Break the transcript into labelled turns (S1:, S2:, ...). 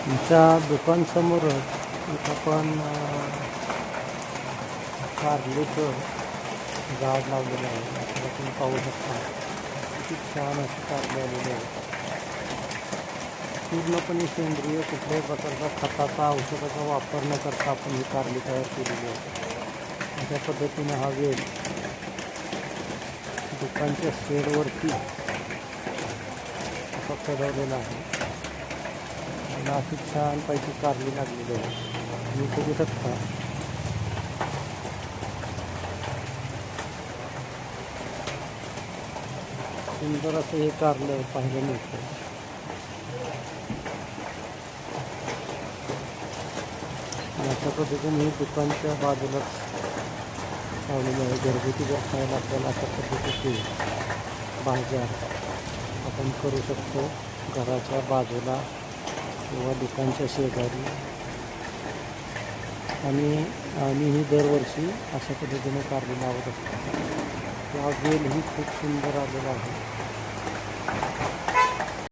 S1: आमच्या दुकानसमोरच एक आपण कारलीचं झाड लावलेलं आहे. आपल्याला तुम्ही पाहू शकता किती छान अशी कारली आलेली आहे. पूर्णपणे सेंद्रिय, कुठल्याही प्रकारचा खताचा औषधाचा वापर न करता आपण ही कारली तयार केलेली आहे. अशा पद्धतीनं हा वेल दुकानच्या शेडवरती असा सजवलेला आहे. मला अशी छानपैकी कारली लागलेली आहे. तुम्ही बघू शकता सुंदर असं हे कारलं पाहायला मिळतं. अशा पद्धतीने दुकानच्या बाजूलाच लावलेलं आहे. घरगुती व्यवसायाला आपल्याला अशा पद्धतीचे बाजार आपण करू शकतो. घराच्या बाजूला किंवा दुकानच्या शेजारी. आणि ही दरवर्षी अशा पद्धतीने कारली लावत असतो. हा वेल ही खूप सुंदर आलेला आहे.